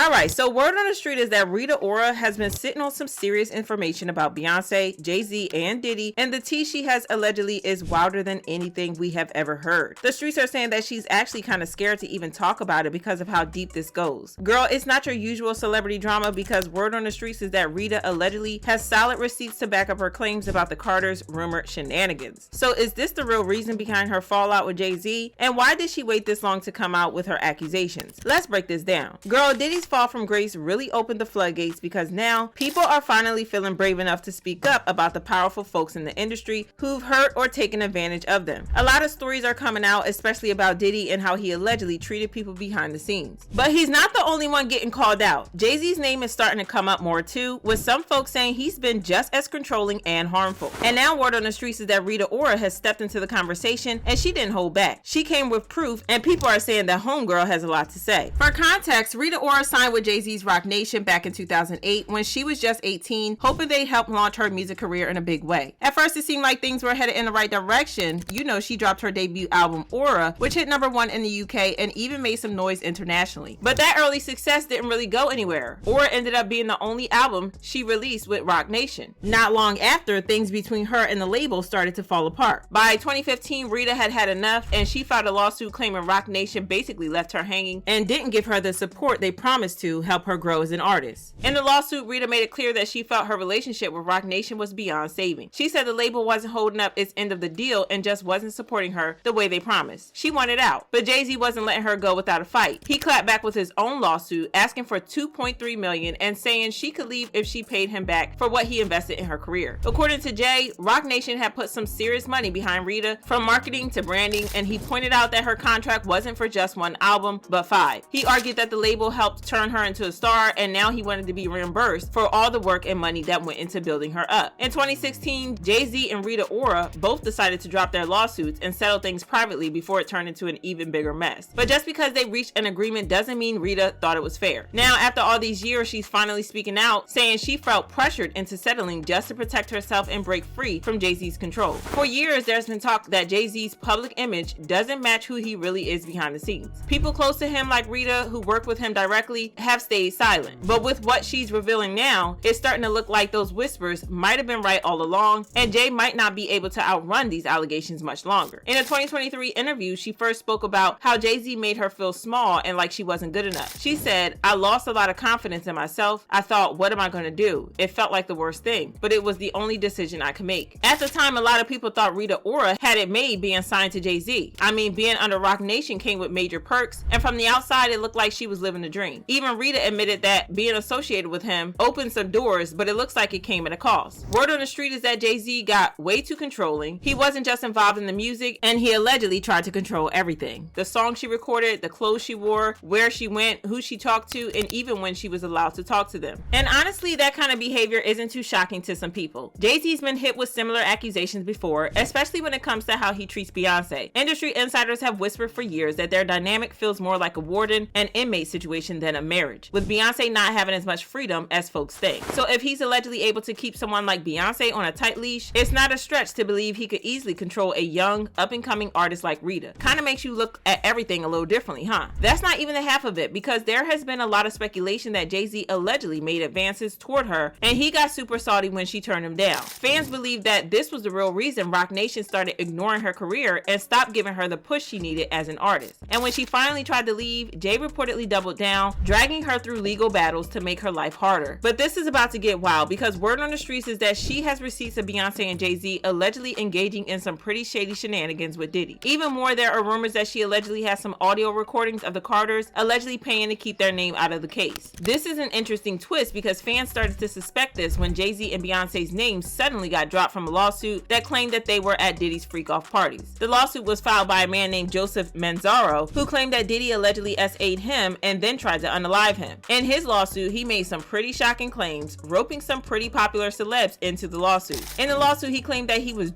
Alright, so word on the street is that Rita Ora has been sitting on some serious information about Beyonce, Jay-Z, and Diddy, and the tea she has allegedly is wilder than anything we have ever heard. The streets are saying that she's actually kind of scared to even talk about it because of how deep this goes. Girl, it's not your usual celebrity drama, because word on the streets is that Rita allegedly has solid receipts to back up her claims about the Carters' rumored shenanigans. So is this the real reason behind her fallout with Jay-Z? And why did she wait this long to come out with her accusations? Let's break this down. Girl, Diddy's fall from grace really opened the floodgates, because now people are finally feeling brave enough to speak up about the powerful folks in the industry who've hurt or taken advantage of them. A lot of stories are coming out, especially about Diddy and how he allegedly treated people behind the scenes. But he's not the only one getting called out. Jay-Z's name is starting to come up more too, with some folks saying he's been just as controlling and harmful. And now word on the streets is that Rita Ora has stepped into the conversation, and she didn't hold back. She came with proof, and people are saying that homegirl has a lot to say. For context, Rita Ora signed with Jay-Z's Roc Nation back in 2008 when she was just 18, hoping they'd help launch her music career in a big way. At first it seemed like things were headed in the right direction. You know, she dropped her debut album Aura, which hit #1 in the UK and even made some noise internationally. But that early success didn't really go anywhere. Aura ended up being the only album she released with Roc Nation. Not long after, things between her and the label started to fall apart. By 2015, Rita had had enough, and she filed a lawsuit claiming Roc Nation basically left her hanging and didn't give her the support they promised to help her grow as an artist. In the lawsuit, Rita made it clear that she felt her relationship with Roc Nation was beyond saving. She said the label wasn't holding up its end of the deal and just wasn't supporting her the way they promised. She wanted out, but Jay-Z wasn't letting her go without a fight. He clapped back with his own lawsuit, asking for $2.3 million and saying she could leave if she paid him back for what he invested in her career. According to Jay, Roc Nation had put some serious money behind Rita, from marketing to branding, and he pointed out that her contract wasn't for just one album, but 5. He argued that the label helped turn her into a star, and now he wanted to be reimbursed for all the work and money that went into building her up. In 2016, Jay-Z and Rita Ora both decided to drop their lawsuits and settle things privately before it turned into an even bigger mess. But just because they reached an agreement doesn't mean Rita thought it was fair. Now, after all these years, she's finally speaking out, saying she felt pressured into settling just to protect herself and break free from Jay-Z's control. For years, there's been talk that Jay-Z's public image doesn't match who he really is behind the scenes. People close to him, like Rita, who worked with him directly, have stayed silent. But with what she's revealing now, it's starting to look like those whispers might have been right all along, and Jay might not be able to outrun these allegations much longer. In a 2023 interview, she first spoke about how Jay-Z made her feel small and like she wasn't good enough. She said, "I lost a lot of confidence in myself. I thought, what am I going to do? It felt like the worst thing, but it was the only decision I could make." At the time, a lot of people thought Rita Ora had it made being signed to Jay-Z. I mean, being under Roc Nation came with major perks, and from the outside, it looked like she was living the dream. Even Rita admitted that being associated with him opened some doors, but it looks like it came at a cost. Word on the street is that Jay-Z got way too controlling. He wasn't just involved in the music, and he allegedly tried to control everything. The songs she recorded, the clothes she wore, where she went, who she talked to, and even when she was allowed to talk to them. And honestly, that kind of behavior isn't too shocking to some people. Jay-Z's been hit with similar accusations before, especially when it comes to how he treats Beyonce. Industry insiders have whispered for years that their dynamic feels more like a warden and inmate situation than a marriage, with Beyonce not having as much freedom as folks think. So if he's allegedly able to keep someone like Beyonce on a tight leash, it's not a stretch to believe he could easily control a young, up-and-coming artist like Rita. Kind of makes you look at everything a little differently, huh? That's not even the half of it, because there has been a lot of speculation that Jay-Z allegedly made advances toward her, and he got super salty when she turned him down. Fans believe that this was the real reason Roc Nation started ignoring her career and stopped giving her the push she needed as an artist. And when she finally tried to leave, Jay reportedly doubled down, dragging her through legal battles to make her life harder. But this is about to get wild, because word on the streets is that she has receipts of Beyonce and Jay-Z allegedly engaging in some pretty shady shenanigans with Diddy. Even more, there are rumors that she allegedly has some audio recordings of the Carters allegedly paying to keep their name out of the case. This is an interesting twist, because fans started to suspect this when Jay-Z and Beyonce's names suddenly got dropped from a lawsuit that claimed that they were at Diddy's freak-off parties. The lawsuit was filed by a man named Joseph Menzaro, who claimed that Diddy allegedly SA'd him and then tried to unalive him. In his lawsuit, he made some pretty shocking claims, roping some pretty popular celebs into the lawsuit. In the lawsuit, he claimed that he was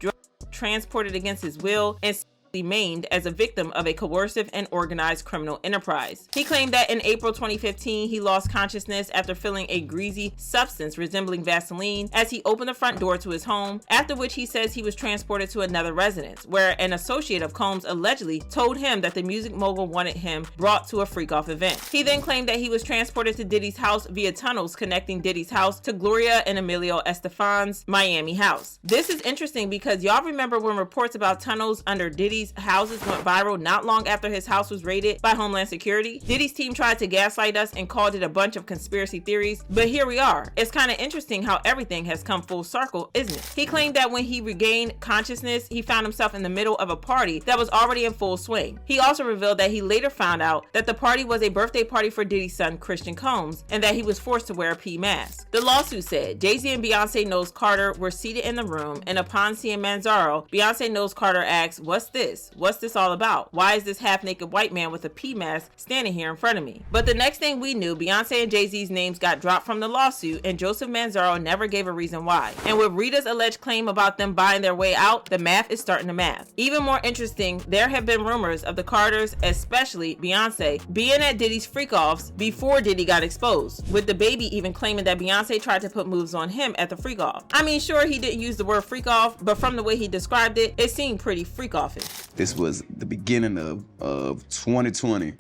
transported against his will and maimed as a victim of a coercive and organized criminal enterprise. He claimed that in April 2015, he lost consciousness after feeling a greasy substance resembling Vaseline as he opened the front door to his home, after which he says he was transported to another residence, where an associate of Combs allegedly told him that the music mogul wanted him brought to a freak-off event. He then claimed that he was transported to Diddy's house via tunnels connecting Diddy's house to Gloria and Emilio Estefan's Miami house. This is interesting because y'all remember when reports about tunnels under Diddy's houses went viral not long after his house was raided by Homeland Security? Diddy's team tried to gaslight us and called it a bunch of conspiracy theories, but here we are. It's kind of interesting how everything has come full circle, isn't it? He claimed that when he regained consciousness, he found himself in the middle of a party that was already in full swing. He also revealed that he later found out that the party was a birthday party for Diddy's son, Christian Combs, and that he was forced to wear a pea mask. The lawsuit said Jay-Z and Beyonce Knowles Carter were seated in the room, and upon seeing Menzaro, Beyonce Knowles Carter asked, "What's this? What's this all about? Why is this half-naked white man with a pea mask standing here in front of me?" But the next thing we knew, Beyonce and Jay-Z's names got dropped from the lawsuit, and Joseph Menzaro never gave a reason why. And with Rita's alleged claim about them buying their way out, the math is starting to math. Even more interesting, there have been rumors of the Carters, especially Beyonce, being at Diddy's freak-offs before Diddy got exposed, with the baby even claiming that Beyonce tried to put moves on him at the freak-off. I mean, sure, he didn't use the word freak-off, but from the way he described it, it seemed pretty freak-offish. This was the beginning of 2020. You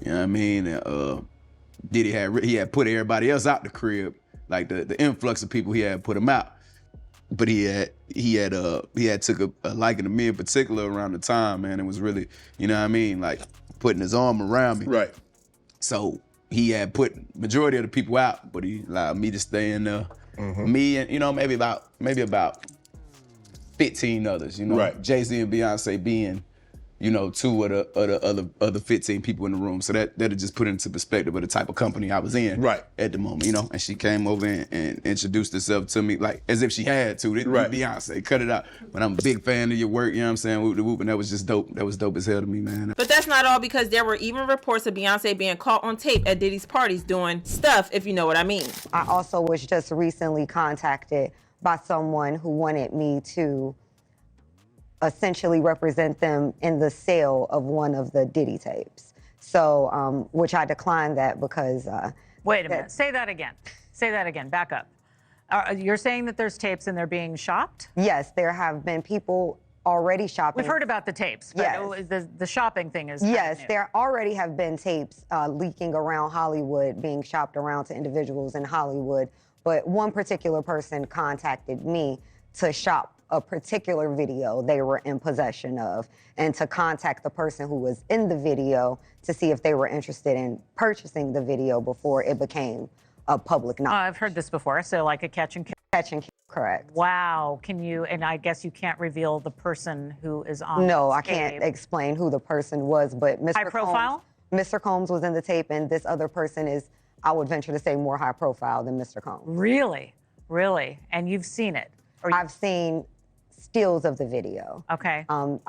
know what I mean? Diddy had put everybody else out the crib, like the influx of people he had put him out. But he had took a liking to me in particular around the time, man. It was really, you know what I mean, like putting his arm around me. Right. So he had put majority of the people out, but he allowed me to stay in there. Mm-hmm. Me and, you know, maybe about 15 others, you know, right. Jay-Z and Beyonce being, you know, two of the other 15 people in the room. So that'll just put into perspective of the type of company I was in right. at the moment, you know. And she came over and introduced herself to me like as if she had to. Right. Beyonce, cut it out. But I'm a big fan of your work, you know what I'm saying? Whoop de whoop, and that was just dope. That was dope as hell to me, man. But that's not all, because there were even reports of Beyonce being caught on tape at Diddy's parties doing stuff, if you know what I mean. I also was just recently contacted by someone who wanted me to essentially represent them in the sale of one of the Diddy tapes. So, which I declined that because... Wait a minute, say that again. Say that again, back up. You're saying that there's tapes and they're being shopped? Yes, there have been people already shopping. We've heard about the tapes, but yes. The shopping thing is yes, new. there already have been tapes leaking around Hollywood, being shopped around to individuals in Hollywood, but one particular person contacted me to shop a particular video they were in possession of, and to contact the person who was in the video to see if they were interested in purchasing the video before it became a public knowledge. I've heard this before, so like a catch and kill. Catch and kill, correct. Wow, can you, and I guess you can't reveal the person who is on No, this I can't tape. explain who the person was, but Mr. High profile? Mr. Combs was in the tape, and this other person is, I would venture to say, more high profile than Mr. Combs. Really? Really? And you've seen it? I've seen stills of the video. Okay. So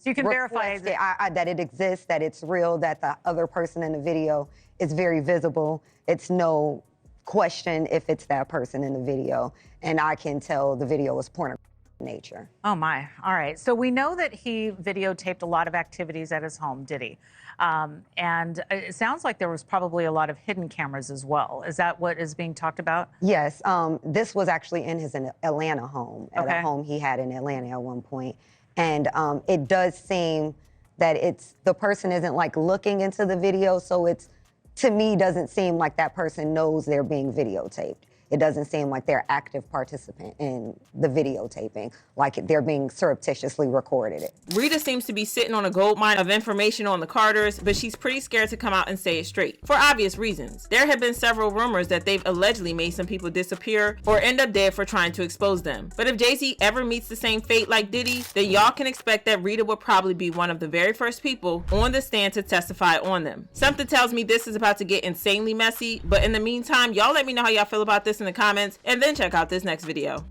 you can verify that it exists, that it's real, that the other person in the video is very visible. It's no question if it's that person in the video. And I can tell the video was pornographic in nature. Oh my, all right. So we know that he videotaped a lot of activities at his home, did he? And it sounds like there was probably a lot of hidden cameras as well. Is that what is being talked about? Yes, this was actually in his Atlanta home, at a home he had in Atlanta at one point. And it does seem that the person isn't like looking into the video, so it's, to me, doesn't seem like that person knows they're being videotaped. It doesn't seem like they're active participant in the videotaping, like they're being surreptitiously recorded. Rita seems to be sitting on a gold mine of information on the Carters, but she's pretty scared to come out and say it straight, for obvious reasons. There have been several rumors that they've allegedly made some people disappear or end up dead for trying to expose them. But if Jay-Z ever meets the same fate like Diddy, then y'all can expect that Rita will probably be one of the very first people on the stand to testify on them. Something tells me this is about to get insanely messy, but in the meantime, y'all let me know how y'all feel about this in the comments, and then check out this next video.